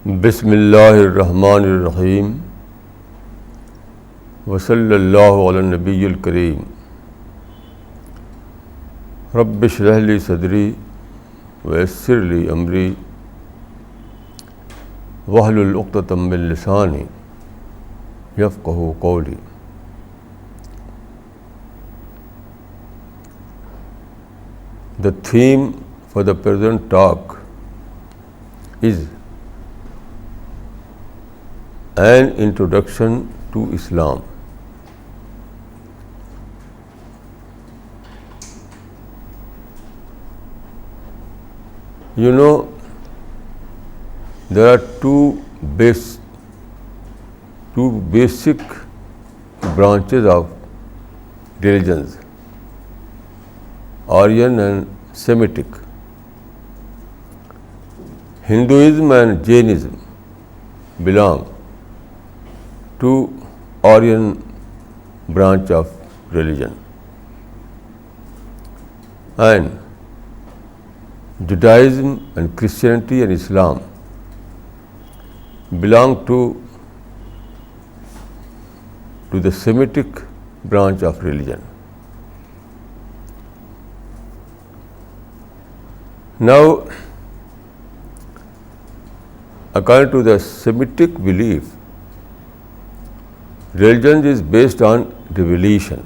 बिस्मिल्लाहिर्रहमानिर्रहीम वसल्लल्लाहु अला नबिय्यिल करीम। रब्बि इश्रह ली सदरी वयस्सिर ली अमरी वहलुल उक़्दतम मिन लिसानी यफ़क़हू क़ौली। The theme for the present talk is an introduction to Islam. You know, there are two basic branches of religions, Aryan and Semitic. Hinduism and Jainism belong to Aryan branch of religion, and Judaism and Christianity and Islam belong to the Semitic branch of religion. Now, according to the Semitic belief, religion is based on revelation.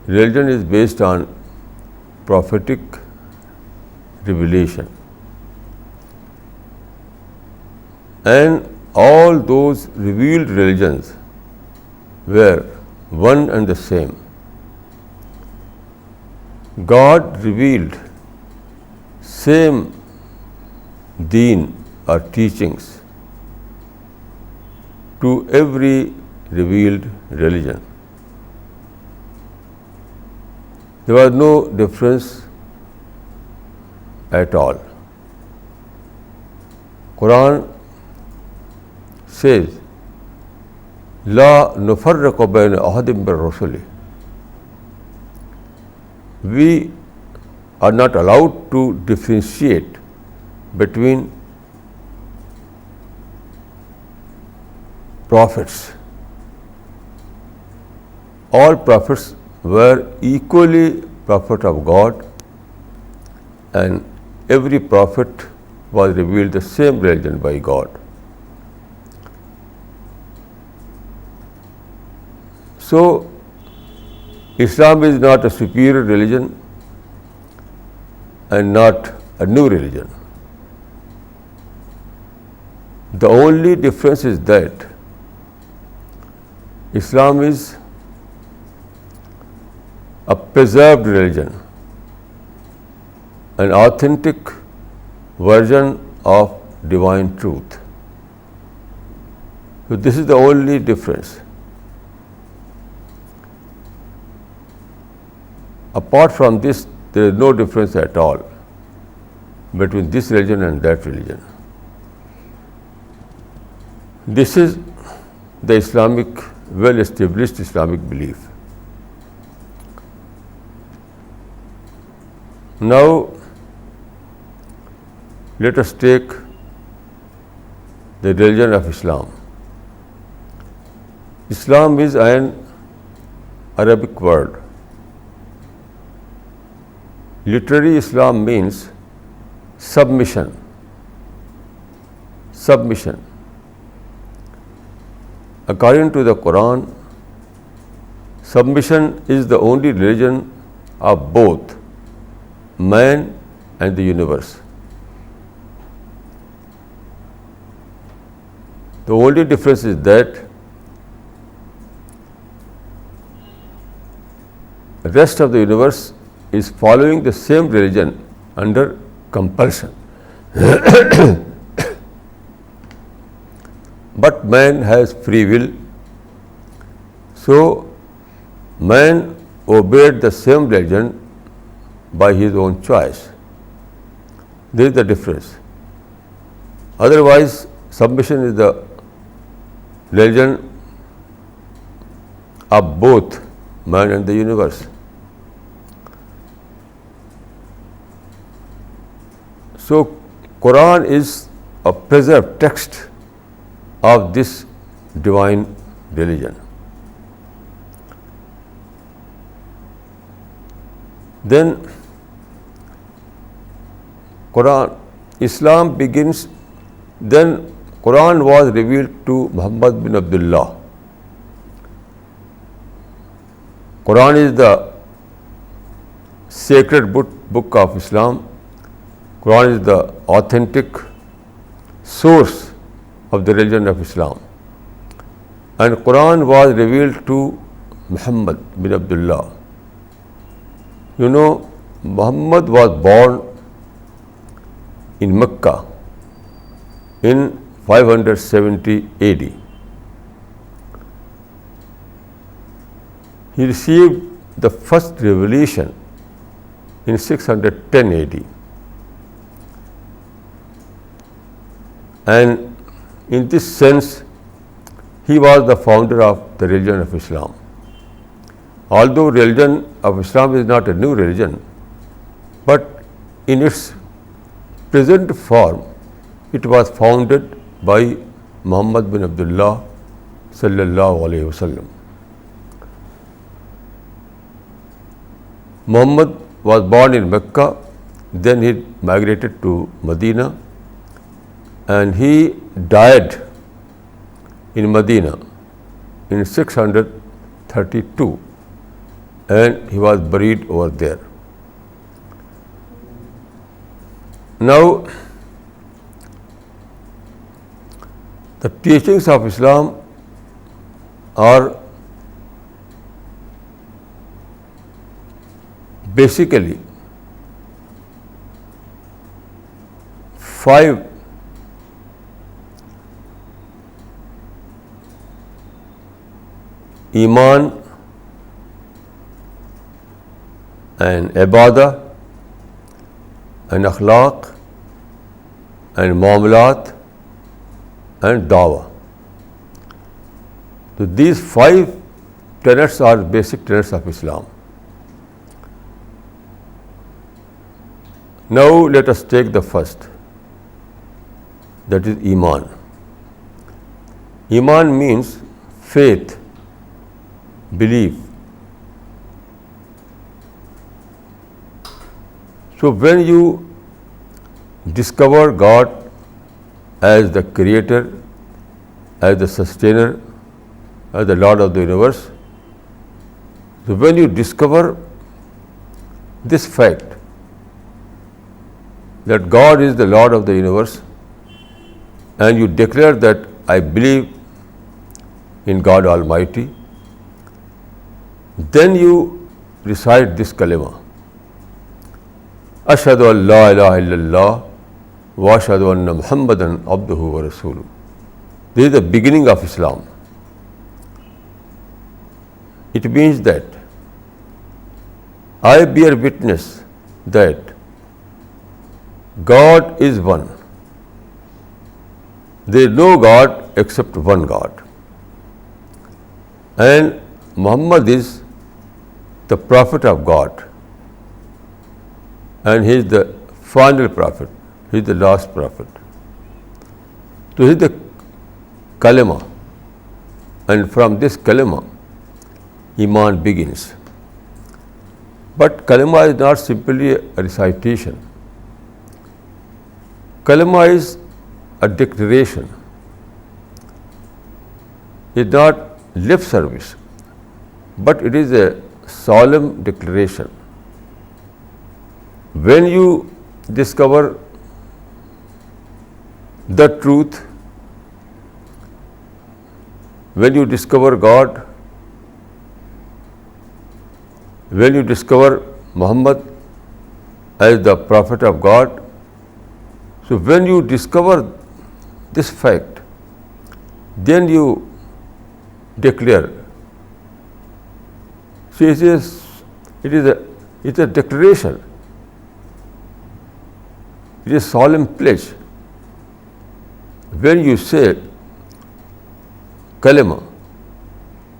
Religion is based on prophetic revelation. And all those revealed religions were one and the same. God revealed same deen or teachings to every revealed religion. There was no difference at all. Quran says, لا نفرق بين أحد من رسله. We are not allowed to differentiate between prophets. All prophets were equally prophet of God, and every prophet was revealed the same religion by God. So, Islam is not a superior religion and not a new religion. The only difference is that Islam is a preserved religion, an authentic version of divine truth. So this is the only difference. Apart from this, there is no difference at all between this religion and that religion. This is the Islamic, well-established Islamic belief. Now, let us take the religion of Islam. Islam is an Arabic word. Literally, Islam means submission. Submission. According to the Quran, submission is the only religion of both man and the universe. The only difference is that the rest of the universe is following the same religion under compulsion. But man has free will, so man obeyed the same religion by his own choice. This is the difference. Otherwise, submission is the religion of both man and the universe. So Quran is a preserved text of this divine religion. Then Islam begins. Then Quran was revealed to Muhammad bin Abdullah. Quran is the sacred book of Islam. Quran is the authentic source of the religion of Islam. And Quran was revealed to Muhammad bin Abdullah. You know, Muhammad was born in Mecca in 570 AD. He received the first revelation in 610 AD. And in this sense, he was the founder of the religion of Islam. Although religion of Islam is not a new religion, but in its present form, it was founded by Muhammad bin Abdullah sallallahu alaihi wasallam. Muhammad was born in Mecca, then he migrated to Medina, and he died in Medina in 632, and he was buried over there. Now, the teachings of Islam are basically 5 Iman and Ibadah and Akhlaq and Muamalat and Dawah. So these 5 tenets are basic tenets of Islam. Now let us take the first, that is Iman. Iman means faith, belief. So when you discover God as the creator, as the sustainer, as the Lord of the universe, so when you discover this fact that God is the Lord of the universe, and you declare that I believe in God Almighty, then you recite this kalima, Ashhadu an la ilaha illallah wa ashhadu anna Muhammadan abduhu wa rasuluh. This is the beginning of Islam. It means that I bear witness that God is one. There is no God except one God. And Muhammad is the prophet of God. And he is the final prophet. He is the last prophet. So he is the kalima. And from this kalima, Iman begins. But kalima is not simply a recitation. Kalima is a declaration. It is not lip service, but it is a solemn declaration. When you discover the truth, when you discover God, when you discover Muhammad as the prophet of God, so when you discover this fact, then you declare. So it is a declaration. It is a solemn pledge. When you say kalima,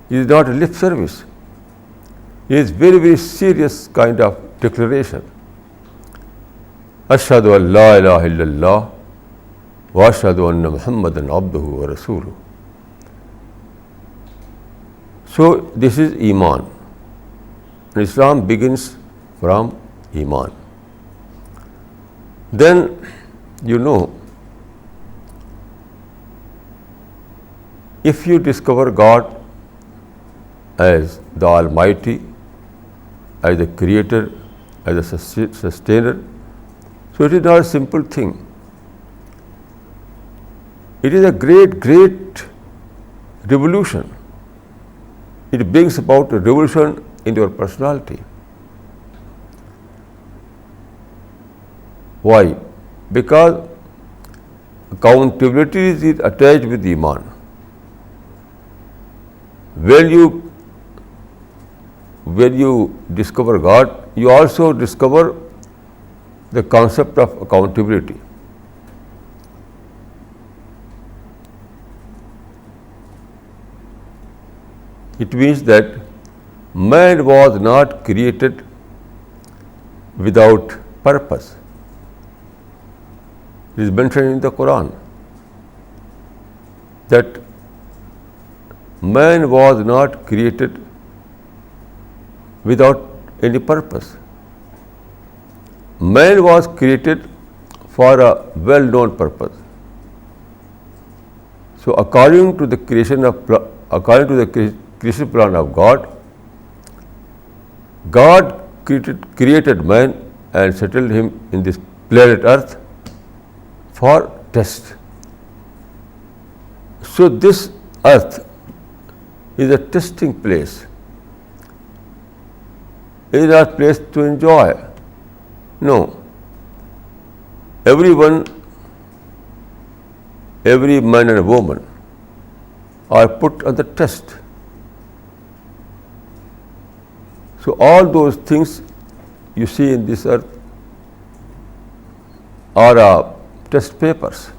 it is not a lip service. It is very, very serious kind of declaration. Ashhadu an la ilaha illallah wa ashhadu anna Muhammadan abduhu wa rasuluhu. So this is Iman. Islam begins from Iman. Then if you discover God as the Almighty, as the Creator, as a sustainer, so it is not a simple thing. It is a great revolution. It brings about a revolution in your personality. Why? Because accountability is attached with Iman. When you discover God, you also discover the concept of accountability. It means that man was not created without purpose. It is mentioned in the Quran that man was not created without any purpose. Man was created for a well-known purpose. So according to the creation plan of God, God created man and settled him in this planet Earth for test. So this earth is a testing place. It is not a place to enjoy. No. Everyone, every man and woman are put on the test. So all those things you see in this earth are test papers.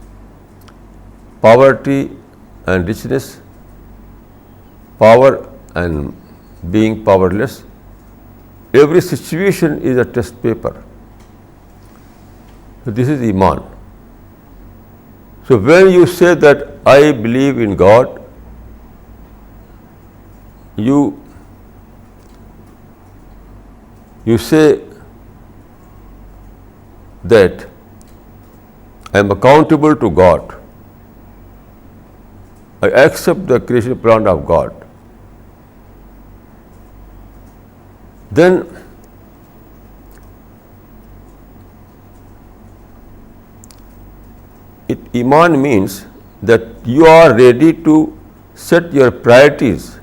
Poverty and richness, power and being powerless. Every situation is a test paper. So this is Iman. So when you say that I believe in God, you say that I am accountable to God. I accept the creation plan of God. Then Iman means that you are ready to set your priorities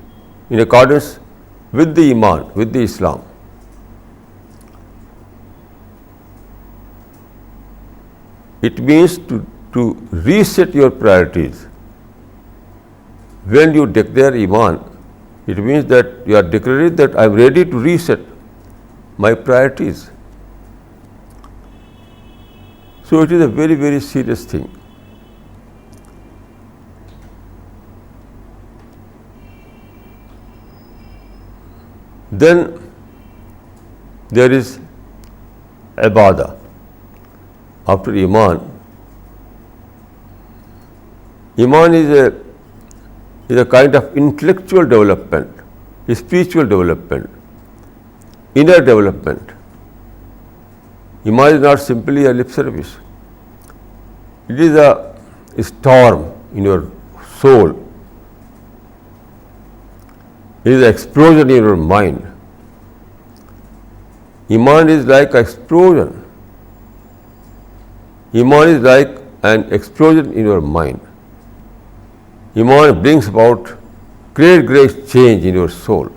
in accordance with the Iman, with the Islam. It means to reset your priorities. When you declare Iman, it means that you are declaring that I am ready to reset my priorities. So it is a very serious thing. Then there is Ibadah. After Iman is a kind of intellectual development, spiritual development, inner development. Iman is not simply a lip service. It is a storm in your soul. It is an explosion in your mind. Iman is like an explosion. Iman is like an explosion in your mind. Iman brings about great change in your soul.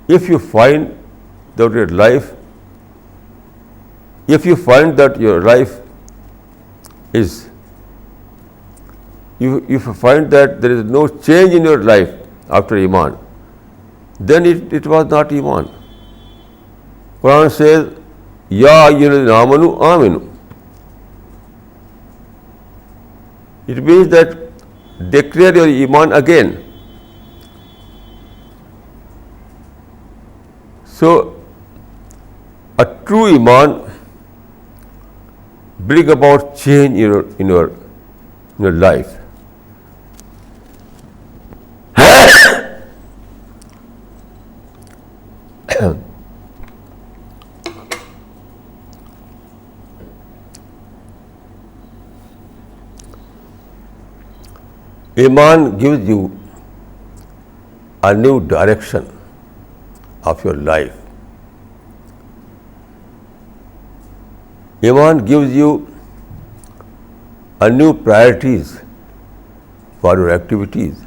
If you find that your life is, if you find that there is no change in your life after Iman, then it was not Iman. Quran says, Ya ayyuhalladhina amanu aminu. It means that declare your Iman again. So, a true iman bring about change in your life. Iman gives you a new direction of your life. Iman gives you a new priorities for your activities.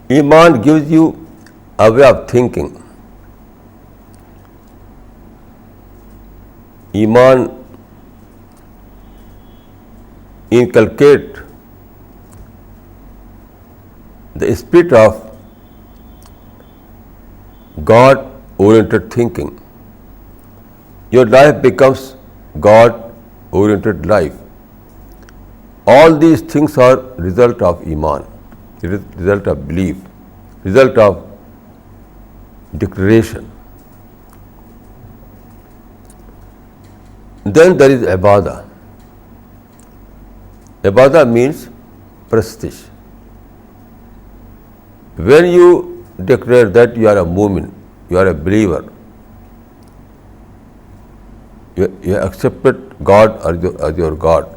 Iman gives you a way of thinking. Iman inculcate the spirit of God-oriented thinking. Your life becomes God-oriented life. All these things are result of Iman, result of belief, result of declaration. Then there is ibadah. Ibadah means prestige. When you declare that you are a mu'min, you are a believer, you accepted God as your God,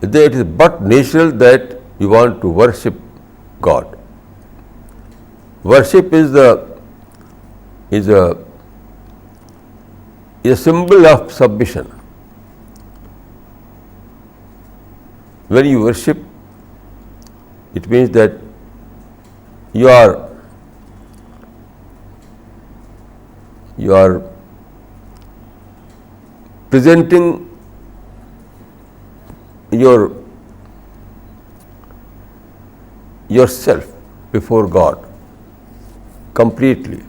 then it is but natural that you want to worship God. Worship is a symbol of submission. When you worship, it means that you are presenting yourself before God completely.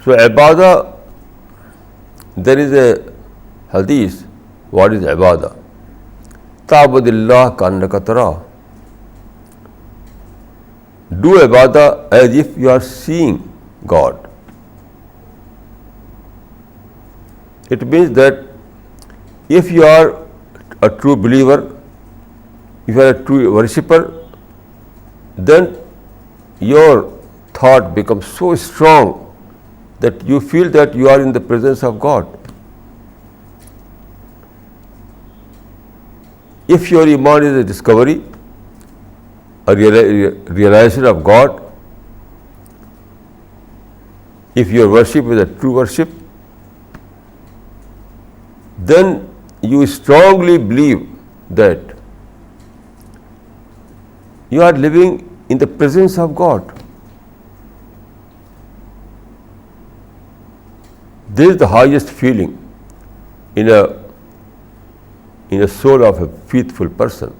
So ibadah, there is a hadith. What is ibadah? Ta'budillah ka'annaka tarah. Do ibadah as if you are seeing God. It means that if you are a true believer, if you are a true worshipper, then your thought becomes so strong that you feel that you are in the presence of God. If your iman is a discovery, a realization of God, if your worship is a true worship, then you strongly believe that you are living in the presence of God. This is the highest feeling in a soul of a faithful person,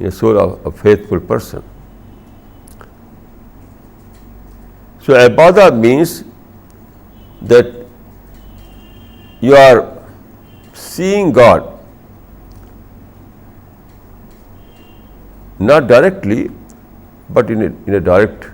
in a soul of a faithful person. So ibadah means that you are seeing God, not directly, but in an indirect